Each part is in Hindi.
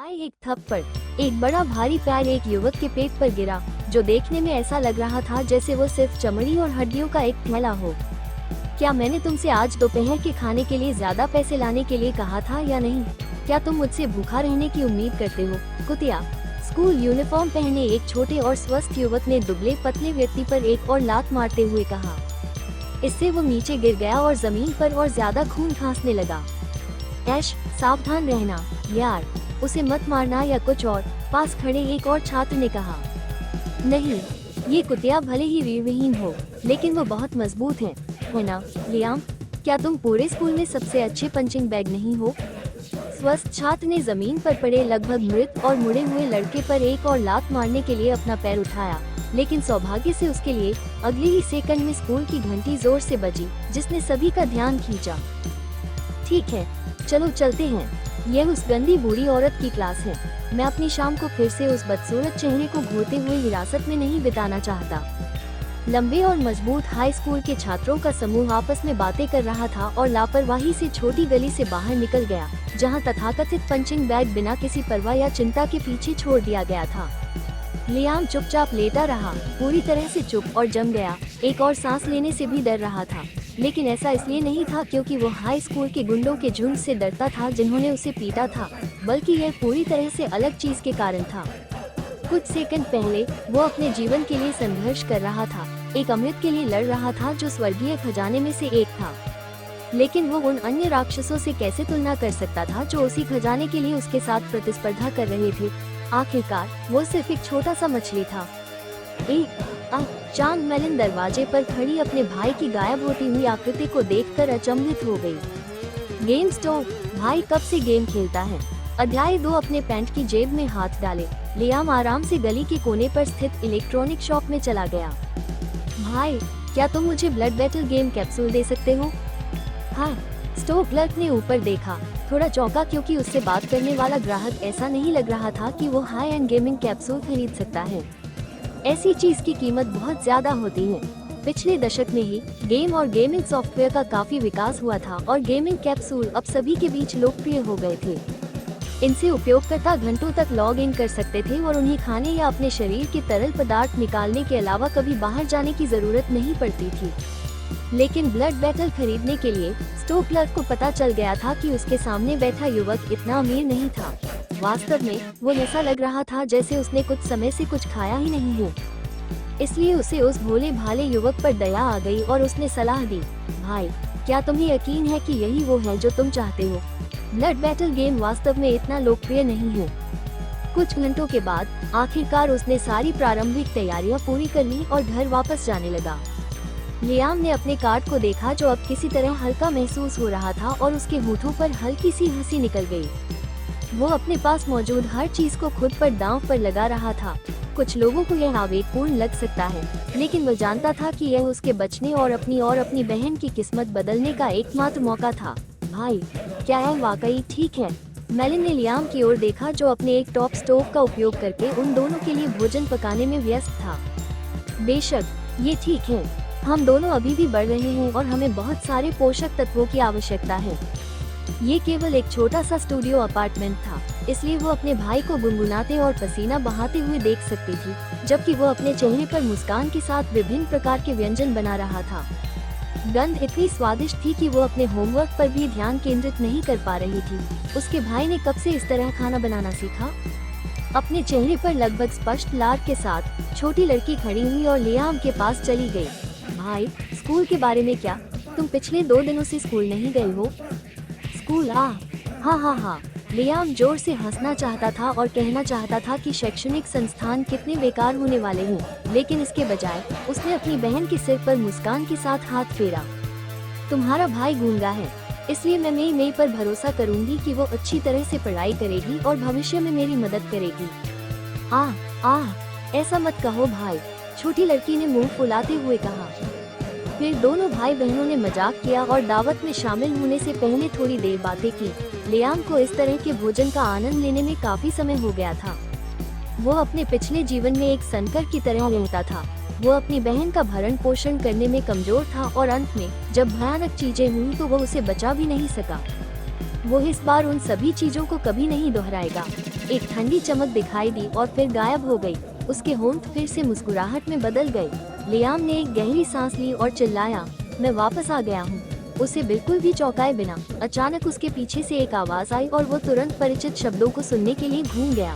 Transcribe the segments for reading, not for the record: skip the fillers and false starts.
एक थप्पड़। एक बड़ा भारी पैर एक युवक के पेट पर गिरा, जो देखने में ऐसा लग रहा था जैसे वो सिर्फ चमड़ी और हड्डियों का एक थैला हो। क्या मैंने तुमसे आज दोपहर के खाने के लिए ज्यादा पैसे लाने के लिए कहा था या नहीं? क्या तुम मुझसे भूखा रहने की उम्मीद करते हो, कुतिया? स्कूल यूनिफॉर्म पहने एक छोटे और स्वस्थ युवक ने दुबले पतले व्यक्ति पर एक और लात मारते हुए कहा। इससे वो नीचे गिर गया और जमीन पर और ज्यादा खून खांसने लगा। ऐश, सावधान रहना यार, उसे मत मारना या कुछ और, पास खड़े एक और छात्र ने कहा। नहीं, ये कुतिया भले ही वीरविहीन हो, लेकिन वो बहुत मजबूत है ना लियाम? क्या तुम पूरे स्कूल में सबसे अच्छे पंचिंग बैग नहीं हो? स्वस्थ छात्र ने जमीन पर पड़े लगभग मृत और मुड़े हुए लड़के पर एक और लात मारने के लिए अपना पैर उठाया, लेकिन सौभाग्य से उसके लिए अगले ही सेकंड में स्कूल की घंटी जोर से बजी, जिसने सभी का ध्यान खींचा। ठीक है, चलो चलते हैं। यह उस गंदी बूढ़ी औरत की क्लास है। मैं अपनी शाम को फिर से उस बदसूरत चेहरे को घूरते हुए हिरासत में नहीं बिताना चाहता। लंबे और मजबूत हाई स्कूल के छात्रों का समूह आपस में बातें कर रहा था और लापरवाही से छोटी गली से बाहर निकल गया, जहां तथाकथित पंचिंग बैग बिना किसी परवाह या चिंता के पीछे छोड़ दिया गया था। लियाम चुपचाप लेटा रहा, पूरी तरह से चुप और जम गया। एक और सांस लेने से भी डर रहा था, लेकिन ऐसा इसलिए नहीं था क्योंकि वो हाई स्कूल के गुंडों के झुंड से डरता था जिन्होंने उसे पीटा था, बल्कि यह पूरी तरह से अलग चीज के कारण था। कुछ सेकंड पहले वो अपने जीवन के लिए संघर्ष कर रहा था, एक अमृत के लिए लड़ रहा था जो स्वर्गीय खजाने में से एक था। लेकिन वो उन अन्य राक्षसों से कैसे तुलना कर सकता था जो उसी खजाने के लिए उसके साथ प्रतिस्पर्धा कर रहे थे? आखिरकार वो सिर्फ एक छोटा सा मछली था। चांद मेलिन दरवाजे पर खड़ी अपने भाई की गायब होती हुई आकृति को देखकर अचंभित हो गई। गेम स्टॉप, भाई कब से गेम खेलता है? अध्याय 2। अपने पैंट की जेब में हाथ डाले, लियाम आराम से गली के कोने पर स्थित इलेक्ट्रॉनिक शॉप में चला गया। भाई, क्या तुम मुझे ब्लड बैटल गेम कैप्सूल दे सकते हो? हाँ। स्टोव क्लर्क ने ऊपर देखा, थोड़ा चौंका क्योंकि उससे बात करने वाला ग्राहक ऐसा नहीं लग रहा था कि वो हाई एंड गेमिंग कैप्सूल खरीद सकता है। ऐसी चीज की कीमत बहुत ज्यादा होती है। पिछले दशक में ही गेम और गेमिंग सॉफ्टवेयर का काफी विकास हुआ था और गेमिंग कैप्सूल अब सभी के बीच लोकप्रिय हो गए थे। इनसे उपयोगकर्ता घंटों तक लॉग इन कर सकते थे और उन्हें खाने या अपने शरीर के तरल पदार्थ निकालने के अलावा कभी बाहर जाने की जरूरत नहीं पड़ती थी। लेकिन ब्लड बैटल खरीदने के लिए स्टोव क्लर्क को पता चल गया था कि उसके सामने बैठा युवक इतना अमीर नहीं था। वास्तव में वो ऐसा लग रहा था जैसे उसने कुछ समय से कुछ खाया ही नहीं हो। इसलिए उसे उस भोले भाले युवक पर दया आ गई और उसने सलाह दी, भाई, क्या तुम्हें यकीन है कि यही वो है जो तुम चाहते हो? ब्लड बैटल गेम वास्तव में इतना लोकप्रिय नहीं है। कुछ घंटों के बाद आखिरकार उसने सारी प्रारंभिक तैयारियां पूरी कर ली और घर वापस जाने लगा। लियाम ने अपने कार्ड को देखा जो अब किसी तरह हल्का महसूस हो रहा था और उसके होठों पर हल्की सी हंसी निकल गई। वो अपने पास मौजूद हर चीज को खुद पर दांव पर लगा रहा था। कुछ लोगों को यह आवेगपूर्ण लग सकता है, लेकिन वो जानता था कि यह उसके बचने और अपनी बहन की किस्मत बदलने का एकमात्र मौका था। भाई, क्या यह वाकई ठीक है? मेलिन ने लियाम की ओर देखा जो अपने एक टॉप स्टोव का उपयोग करके उन दोनों के लिए भोजन पकाने में व्यस्त था। बेशक, ये ठीक है। हम दोनों अभी भी बढ़ रहे हैं और हमें बहुत सारे पोषक तत्वों की आवश्यकता है। ये केवल एक छोटा सा स्टूडियो अपार्टमेंट था, इसलिए वो अपने भाई को गुनगुनाते और पसीना बहाते हुए देख सकती थी, जबकि वो अपने चेहरे पर मुस्कान के साथ विभिन्न प्रकार के व्यंजन बना रहा था। गंध इतनी स्वादिष्ट थी कि वो अपने होमवर्क पर भी ध्यान केंद्रित नहीं कर पा रही थी। उसके भाई ने कब से इस तरह खाना बनाना सीखा? अपने चेहरे पर लगभग स्पष्ट लार के साथ छोटी लड़की खड़ी हुई और लियाम के पास चली गई। भाई, स्कूल के बारे में क्या? तुम पिछले 2 दिनों से स्कूल नहीं गए हो? स्कूल? हाँ। लियाम जोर से हंसना चाहता था और कहना चाहता था कि शैक्षणिक संस्थान कितने बेकार होने वाले हैं, लेकिन इसके बजाय उसने अपनी बहन के सिर पर मुस्कान के साथ हाथ फेरा। तुम्हारा भाई गूंगा है, इसलिए मैं मई पर भरोसा करूंगी कि वो अच्छी तरह से पढ़ाई करेगी और भविष्य में मेरी मदद करेगी। ऐसा मत कहो भाई, छोटी लड़की ने मुंह फुलाते हुए कहा। फिर दोनों भाई बहनों ने मजाक किया और दावत में शामिल होने से पहले थोड़ी देर बातें की। लियाम को इस तरह के भोजन का आनंद लेने में काफी समय हो गया था। वो अपने पिछले जीवन में एक सनकर की तरह रहता था। वो अपनी बहन का भरण पोषण करने में कमजोर था और अंत में जब भयानक चीजें हुई तो वो उसे बचा भी नहीं सका। वो इस बार उन सभी चीजों को कभी नहीं दोहराएगा। एक ठंडी चमक दिखाई दी और फिर गायब हो गई। उसके होंठ फिर से मुस्कुराहट में बदल गए। लियाम ने एक गहरी सांस ली और चिल्लाया, मैं वापस आ गया हूँ। उसे बिल्कुल भी चौंकाए बिना अचानक उसके पीछे से एक आवाज आई और वो तुरंत परिचित शब्दों को सुनने के लिए घूम गया।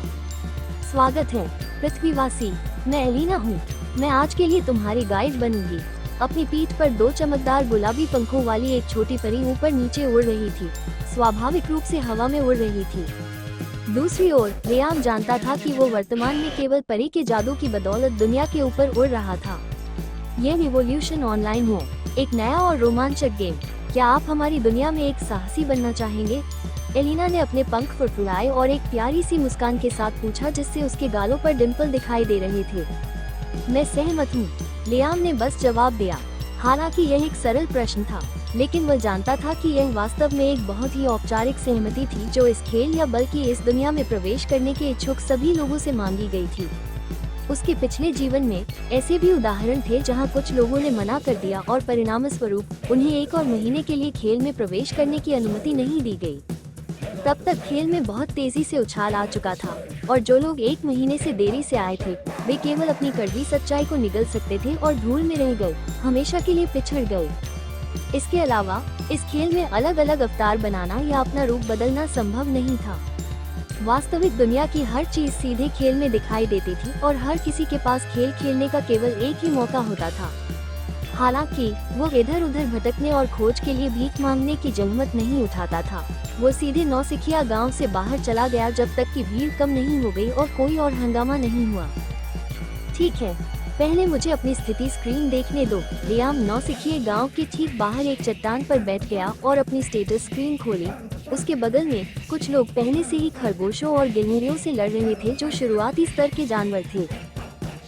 स्वागत है पृथ्वीवासी, मैं एलिना हूँ। मैं आज के लिए तुम्हारी गाइड बनूंगी। अपनी पीठ पर 2 चमकदार गुलाबी पंखों वाली एक छोटी परी ऊपर नीचे उड़ रही थी, स्वाभाविक रूप से हवा में उड़ रही थी। दूसरी ओर लियाम जानता था कि वो वर्तमान में केवल परी के जादू की बदौलत दुनिया के ऊपर उड़ रहा था। ये रिवॉल्यूशन ऑनलाइन हो, एक नया और रोमांचक गेम। क्या आप हमारी दुनिया में एक साहसी बनना चाहेंगे? एलिना ने अपने पंख फुड़फुड़ाए और एक प्यारी सी मुस्कान के साथ पूछा, जिससे उसके गालों पर डिम्पल दिखाई दे रहे थे। मैं सहमत हूँ, लियाम ने बस जवाब दिया। हालांकि यह एक सरल प्रश्न था, लेकिन वह जानता था कि यह वास्तव में एक बहुत ही औपचारिक सहमति थी जो इस खेल या बल्कि इस दुनिया में प्रवेश करने के इच्छुक सभी लोगों से मांगी गई थी। उसके पिछले जीवन में ऐसे भी उदाहरण थे जहां कुछ लोगों ने मना कर दिया और परिणामस्वरूप उन्हें 1 और महीने के लिए खेल में प्रवेश करने की अनुमति नहीं दी गई। तब तक खेल में बहुत तेजी से उछाल आ चुका था और जो लोग 1 महीने से देरी से आए थे वे केवल अपनी कड़वी सच्चाई को निगल सकते थे और धूल में रह गए, हमेशा के लिए पिछड़ गए। इसके अलावा इस खेल में अलग अलग अवतार बनाना या अपना रूप बदलना संभव नहीं था। वास्तविक दुनिया की हर चीज सीधे खेल में दिखाई देती थी और हर किसी के पास खेल खेलने का केवल एक ही मौका होता था। हालांकि वो इधर उधर भटकने और खोज के लिए भीख मांगने की जहमत नहीं उठाता था। वो सीधे नौसिखिया गांव से बाहर चला गया जब तक कि भीड़ कम नहीं हो गई और कोई और हंगामा नहीं हुआ। ठीक है, पहले मुझे अपनी स्थिति स्क्रीन देखने दो। लियाम नौसिखिए गांव के ठीक बाहर एक चट्टान पर बैठ गया और अपनी स्टेटस स्क्रीन खोली। उसके बगल में कुछ लोग पहले से ही खरगोशों और गिलहरियों से लड़ रहे थे जो शुरुआती स्तर के जानवर थे।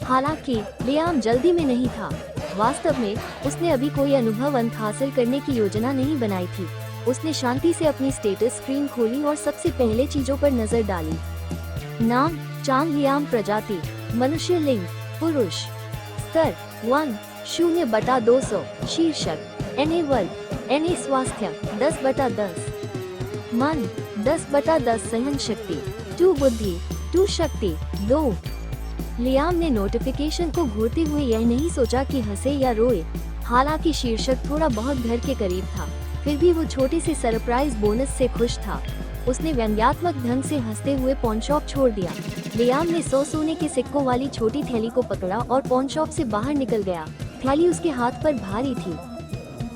हालांकि लियाम जल्दी में नहीं था। वास्तव में उसने अभी कोई अनुभव अंक हासिल करने की योजना नहीं बनाई थी। उसने शांति से अपनी स्टेटस स्क्रीन खोली और सबसे पहले चीजों पर नजर डाली। नाम चांग लियाम, प्रजाति मनुष्य, लिंग पुरुष, स्तर 1 0/200, शीर्षक NA वर्ग, NA स्वास्थ्य 10/10, मन 10/10, सहन शक्ति 2, बुद्धि 2, शक्ति 2। लियाम ने नोटिफिकेशन को घूरते हुए यह नहीं सोचा कि हंसे या रोए। हालांकि शीर्षक थोड़ा बहुत घर के करीब था, फिर भी वो छोटे से सरप्राइज बोनस से खुश था। उसने व्यंग्यात्मक ढंग से हंसते हुए पॉन शॉप छोड़ दिया। लियाम ने 100 सोने के सिक्कों वाली छोटी थैली को पकड़ा और पॉन शॉप से बाहर निकल गया। थैली उसके हाथ पर भारी थी।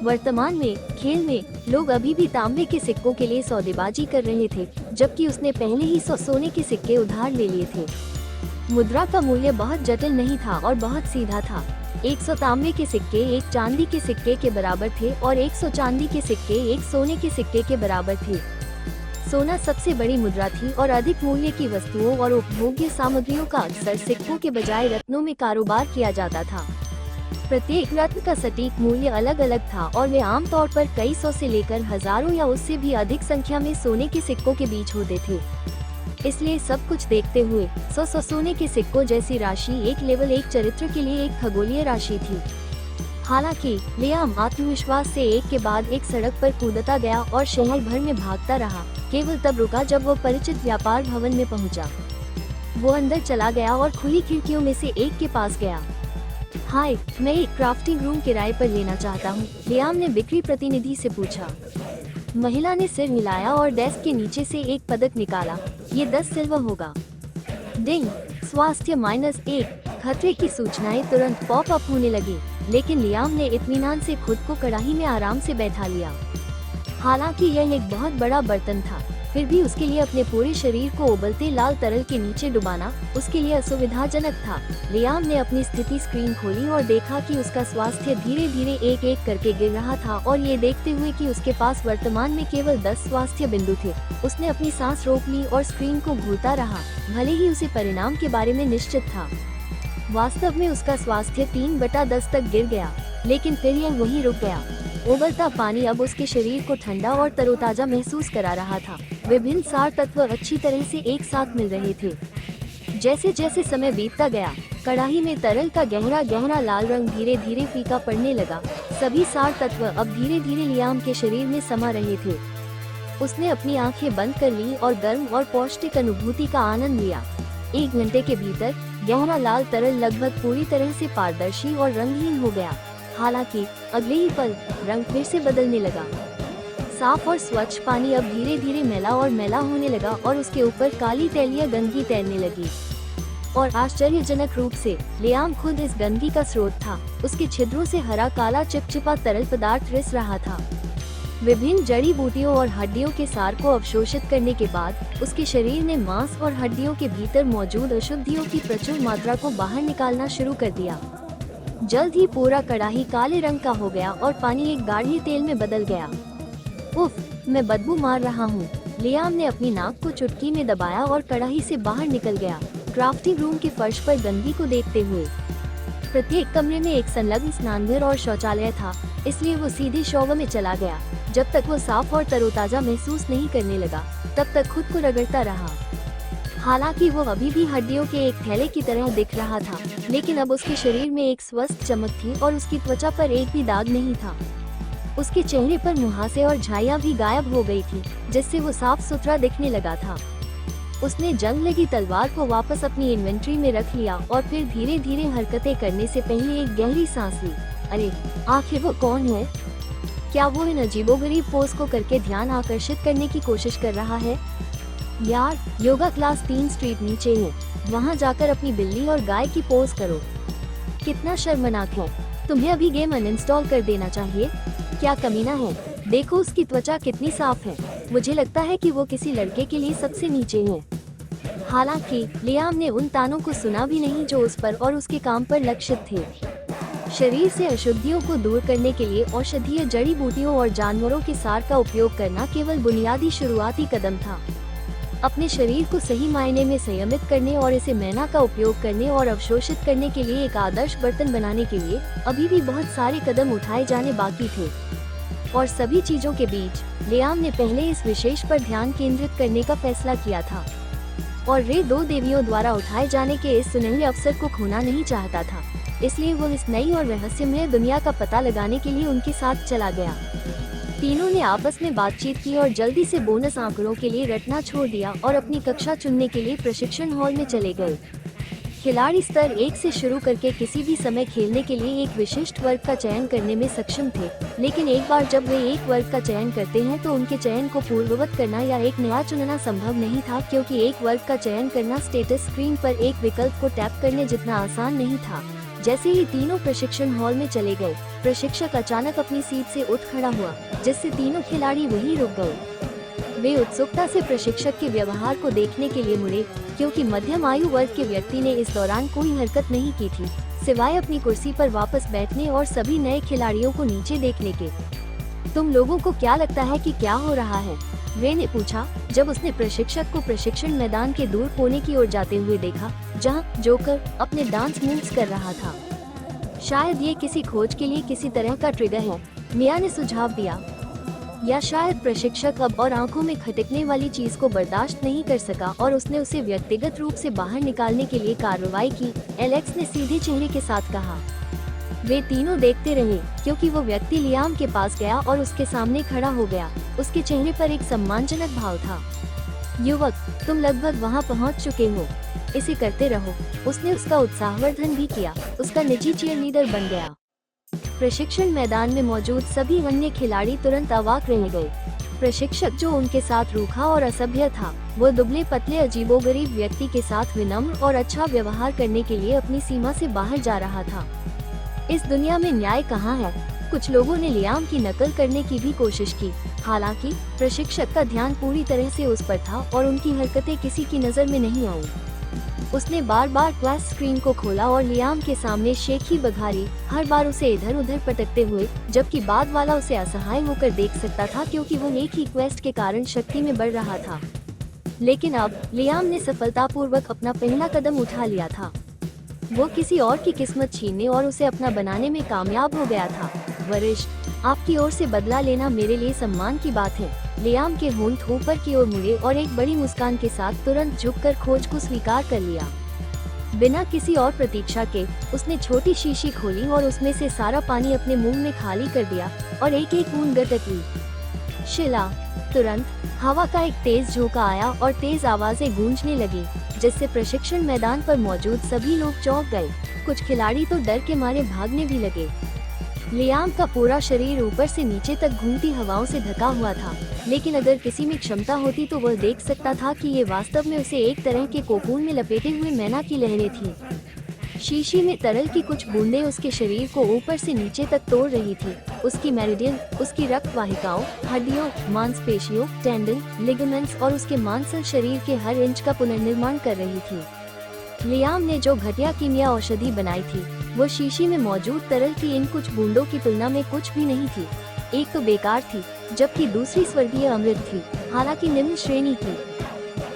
वर्तमान में खेल में लोग अभी भी तांबे के सिक्कों के लिए सौदेबाजी कर रहे थे, जबकि उसने पहले ही 100 सोने के सिक्के उधार ले लिए थे। मुद्रा का मूल्य बहुत जटिल नहीं था और बहुत सीधा था। 100 तांबे के सिक्के 1 चांदी के सिक्के के बराबर थे और 100 चांदी के सिक्के 1 सोने के सिक्के के बराबर थे। सोना सबसे बड़ी मुद्रा थी और अधिक मूल्य की वस्तुओं और उपभोग्य सामग्रियों का अक्सर सिक्कों के बजाय रत्नों में कारोबार किया जाता था। प्रत्येक रत्न का सटीक मूल्य अलग अलग था और वे आमतौर पर कई सौ से लेकर हजारों या उससे भी अधिक संख्या में सोने के सिक्कों के बीच होते थे। इसलिए सब कुछ देखते हुए 100 सोने के सिक्कों जैसी राशि एक लेवल 1 चरित्र के लिए एक खगोलीय राशि थी। हालांकि लियाम आत्मविश्वास से एक के बाद एक सड़क पर कूदता गया और शहर भर में भागता रहा। केवल तब रुका जब वो परिचित व्यापार भवन में पहुंचा। वो अंदर चला गया और खुली खिड़कियों में से एक के पास गया। हाय, मैं एक क्राफ्टिंग रूम किराए पर लेना चाहता हूँ, लियाम ने बिक्री प्रतिनिधि से पूछा। महिला ने सिर हिलाया और डेस्क के नीचे से एक पदक निकाला। ये 10 सिल्वर होगा। डिंग, स्वास्थ्य -1। खतरे की सूचनाएं तुरंत पॉप अप होने लगी, लेकिन लियाम ने इत्मीनान से खुद को कढ़ाई में आराम से बैठा लिया। हालांकि यह एक बहुत बड़ा बर्तन था, फिर भी उसके लिए अपने पूरे शरीर को उबलते लाल तरल के नीचे डुबाना उसके लिए असुविधाजनक था। लियाम ने अपनी स्थिति स्क्रीन खोली और देखा कि उसका स्वास्थ्य धीरे धीरे एक एक करके गिर रहा था और ये देखते हुए कि उसके पास वर्तमान में केवल 10 स्वास्थ्य बिंदु थे, उसने अपनी सांस रोक ली और स्क्रीन को घूरता रहा, भले ही उसे परिणाम के बारे में निश्चित था। वास्तव में उसका स्वास्थ्य 3/10 तक गिर गया, लेकिन फिर यह वहीं रुक गया। उबलता पानी अब उसके शरीर को ठंडा और तरोताजा महसूस करा रहा था। विभिन्न सार तत्व अच्छी तरह से एक साथ मिल रहे थे। जैसे जैसे समय बीतता गया, कड़ाही में तरल का गहरा गहरा लाल रंग धीरे धीरे फीका पड़ने लगा। सभी सार तत्व अब धीरे धीरे लियाम के शरीर में समा रहे थे। उसने अपनी आंखें बंद कर ली और गर्म और पौष्टिक अनुभूति का आनंद लिया। 1 घंटे के भीतर गहरा लाल तरल लगभग पूरी तरह से पारदर्शी और रंगहीन हो गया। हालांकि अगले ही पल रंग फिर से बदलने लगा। साफ और स्वच्छ पानी अब धीरे धीरे मैला होने लगा और उसके ऊपर काली तैलियां गंदगी तैरने लगी। और आश्चर्यजनक रूप से लियाम खुद इस गंदगी का स्रोत था। उसके छिद्रों से हरा काला चिपचिपा तरल पदार्थ रिस रहा था। विभिन्न जड़ी बूटियों और हड्डियों के सार को अवशोषित करने के बाद उसके शरीर ने मांस और हड्डियों के भीतर मौजूद अशुद्धियों की प्रचुर मात्रा को बाहर निकालना शुरू कर दिया। जल्द ही पूरा कड़ाही काले रंग का हो गया और पानी एक गाढ़े तेल में बदल गया। उफ, मैं बदबू मार रहा हूँ। लियाम ने अपनी नाक को चुटकी में दबाया और कड़ाही से बाहर निकल गया, क्राफ्टिंग रूम के फर्श पर गंदगी को देखते हुए। प्रत्येक कमरे में एक संलग्न स्नानघर और शौचालय था, इसलिए वो सीधे शॉवर में चला गया। जब तक वो साफ और तरोताजा महसूस नहीं करने लगा, तब तक खुद को रगड़ता रहा। हालांकि वो अभी भी हड्डियों के एक थैले की तरह दिख रहा था, लेकिन अब उसके शरीर में एक स्वस्थ चमक थी और उसकी त्वचा पर एक भी दाग नहीं था। उसके चेहरे पर मुहासे और झाइयां भी गायब हो गई थी, जिससे वो साफ सुथरा दिखने लगा था। उसने जंग लगी तलवार को वापस अपनी इन्वेंट्री में रख लिया और फिर धीरे धीरे हरकतें करने से पहले एक गहरी सांस ली। अरे, आखिर वो कौन है? क्या वो इन अजीबोगरीब पोज को करके ध्यान आकर्षित करने की कोशिश कर रहा है? यार, योगा क्लास 3 स्ट्रीट नीचे है, वहाँ जाकर अपनी बिल्ली और गाय की पोज करो। कितना शर्मनाक है। तुम्हें अभी गेम अनइंस्टॉल कर देना चाहिए। क्या कमीना है, देखो उसकी त्वचा कितनी साफ है। मुझे लगता है कि वो किसी लड़के के लिए सबसे नीचे है। हालांकि लियाम ने उन तानों को सुना भी नहीं जो उस पर और उसके काम पर लक्षित थे। शरीर से अशुद्धियों को दूर करने के लिए औषधीय जड़ी बूटियों और जानवरों के सार का उपयोग करना केवल बुनियादी शुरुआती कदम था। अपने शरीर को सही मायने में संयमित करने और इसे मैना का उपयोग करने और अवशोषित करने के लिए एक आदर्श बर्तन बनाने के लिए अभी भी बहुत सारे कदम उठाए जाने बाकी थे। और सभी चीजों के बीच लियाम ने पहले इस विशेष पर ध्यान केंद्रित करने का फैसला किया था और रे 2 देवियों द्वारा उठाए जाने के इस सुनहरे अवसर को खोना नहीं चाहता था। इसलिए वो इस नई और रहस्यमय दुनिया का पता लगाने के लिए उनके साथ चला गया। तीनों ने आपस में बातचीत की और जल्दी से बोनस आंकड़ों के लिए रटना छोड़ दिया और अपनी कक्षा चुनने के लिए प्रशिक्षण हॉल में चले गए। खिलाड़ी स्तर 1 से शुरू करके किसी भी समय खेलने के लिए एक विशिष्ट वर्ग का चयन करने में सक्षम थे, लेकिन एक बार जब वे एक वर्ग का चयन करते हैं तो उनके चयन को पूर्ववत करना या एक नया चुनना संभव नहीं था, क्योंकि एक वर्ग का चयन करना स्टेटस स्क्रीन पर एक विकल्प को टैप करने जितना आसान नहीं था। जैसे ही तीनों प्रशिक्षण हॉल में चले गए, प्रशिक्षक अचानक अपनी सीट से उठ खड़ा हुआ, जिससे तीनों खिलाड़ी वहीं रुक गए। वे उत्सुकता से प्रशिक्षक के व्यवहार को देखने के लिए मुड़े, क्योंकि मध्यम आयु वर्ग के व्यक्ति ने इस दौरान कोई हरकत नहीं की थी, सिवाय अपनी कुर्सी पर वापस बैठने और सभी नए खिलाड़ियों को नीचे देखने के। तुम लोगों को क्या लगता है कि क्या हो रहा है? रे ने पूछा, जब उसने प्रशिक्षक को प्रशिक्षण मैदान के दूर कोने की ओर जाते हुए देखा, जहां जोकर अपने डांस मूव्स कर रहा था। शायद ये किसी खोज के लिए किसी तरह का ट्रिगर है, मिया ने सुझाव दिया। या शायद प्रशिक्षक अब और आंखों में खटकने वाली चीज को बर्दाश्त नहीं कर सका और उसने उसे व्यक्तिगत रूप से बाहर निकालने के लिए कार्रवाई की, एलेक्स ने सीधे चेहरे के साथ कहा। वे तीनों देखते रहे, क्योंकि वो व्यक्ति लियाम के पास गया और उसके सामने खड़ा हो गया। उसके चेहरे पर एक सम्मानजनक भाव था। युवक, तुम लगभग वहाँ पहुँच चुके हो, इसे करते रहो। उसने उसका उत्साहवर्धन भी किया, उसका निजी चीयरलीडर बन गया। प्रशिक्षण मैदान में मौजूद सभी अन्य खिलाड़ी तुरंत अवाक रह गए। प्रशिक्षक, जो उनके साथ रूखा और असभ्य था, वो दुबले पतले अजीबोगरीब व्यक्ति के साथ विनम्र और अच्छा व्यवहार करने के लिए अपनी सीमा से बाहर जा रहा था। इस दुनिया में न्याय कहाँ है? कुछ लोगों ने लियाम की नकल करने की भी कोशिश की, हालांकि प्रशिक्षक का ध्यान पूरी तरह से उस पर था और उनकी हरकतें किसी की नजर में नहीं आईं। उसने बार बार क्लास स्क्रीन को खोला और लियाम के सामने शेखी बघारी, हर बार उसे इधर उधर पटकते हुए, जबकि बाद वाला उसे असहाय होकर देख सकता था, क्योंकि वो एक ही क्वेस्ट के कारण शक्ति में बढ़ रहा था। लेकिन अब लियाम ने सफलतापूर्वक अपना पहला कदम उठा लिया था। वो किसी और की किस्मत छीनने और उसे अपना बनाने में कामयाब हो गया था। वरिष्ठ, आपकी ओर से बदला लेना मेरे लिए सम्मान की बात है। लियाम के होंठ ऊपर की ओर मुड़े और एक बड़ी मुस्कान के साथ तुरंत झुककर खोज को स्वीकार कर लिया। बिना किसी और प्रतीक्षा के उसने छोटी शीशी खोली और उसमें से सारा पानी अपने मुंह में खाली कर दिया और एक एक बूंद गटक ली। शिला। तुरंत हवा का एक तेज झोंका आया और तेज आवाजें गूंजने लगी, जिससे प्रशिक्षण मैदान पर मौजूद सभी लोग चौंक गए। कुछ खिलाड़ी तो डर के मारे भागने भी लगे। लियाम का पूरा शरीर ऊपर से नीचे तक घूमती हवाओं से ढका हुआ था, लेकिन अगर किसी में क्षमता होती तो वह देख सकता था कि ये वास्तव में उसे एक तरह के कोकून में लपेटे हुए मैना की लहरें थीं। शीशी में तरल की कुछ बूंदें उसके शरीर को ऊपर से नीचे तक तोड़ रही थी। उसकी मेरिडियन, उसकी रक्त वाहिकाओं, हड्डियों, मांसपेशियों, टेंडन, लिगामेंट्स और उसके मांसल शरीर के हर इंच का पुनर्निर्माण कर रही थी। लियाम ने जो घटिया कीमिया औषधि बनाई थी, वो शीशी में मौजूद तरल की इन कुछ बूंदों की तुलना में कुछ भी नहीं थी। एक तो बेकार थी, जबकि दूसरी स्वर्गीय अमृत थी, हालांकि निम्न श्रेणी की।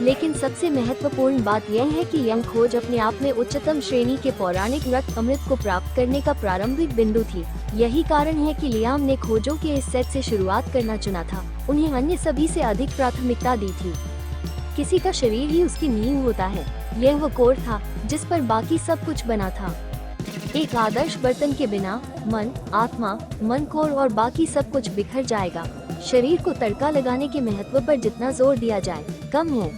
लेकिन सबसे महत्वपूर्ण बात यह है कि यह खोज अपने आप में उच्चतम श्रेणी के पौराणिक रक्त अमृत को प्राप्त करने का प्रारंभिक बिंदु थी। यही कारण है कि लियाम ने खोजों के इस सेट से शुरुआत करना चुना था। उन्हें अन्य सभी से अधिक प्राथमिकता दी थी। किसी का शरीर ही उसकी नींव होता है। यह वो कोर था जिस पर बाकी सब कुछ बना था। एक आदर्श बर्तन के बिना मन, आत्मा, मन, कोर और बाकी सब कुछ बिखर जाएगा। शरीर को तड़का लगाने के महत्व पर जितना जोर दिया जाए, कम है।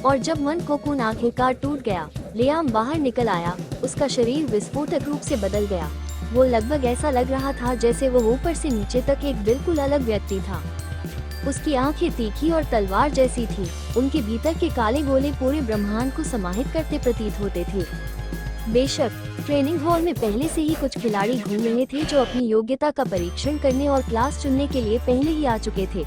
और जब मन कोकून आखिरकार टूट गया, लियाम बाहर निकल आया। उसका शरीर विस्फोटक रूप से बदल गया। वो लगभग ऐसा लग रहा था जैसे वो ऊपर से नीचे तक एक बिल्कुल अलग व्यक्ति था। उसकी आंखें तीखी और तलवार जैसी थी। उनके भीतर के काले गोले पूरे ब्रह्मांड को समाहित करते प्रतीत होते थे। बेशक ट्रेनिंग हॉल में पहले से ही कुछ खिलाड़ी घूम रहे थे जो अपनी योग्यता का परीक्षण करने और क्लास चुनने के लिए पहले ही आ चुके थे,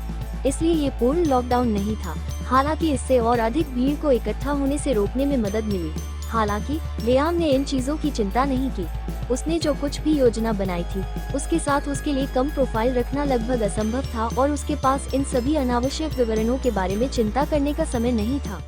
इसलिए ये पूर्ण लॉकडाउन नहीं था। हालांकि इससे और अधिक भीड़ को इकट्ठा होने से रोकने में मदद मिली। हालांकि लियाम ने इन चीजों की चिंता नहीं की। उसने जो कुछ भी योजना बनाई थी, उसके साथ उसके लिए कम प्रोफाइल रखना लगभग असंभव था और उसके पास इन सभी अनावश्यक विवरणों के बारे में चिंता करने का समय नहीं था।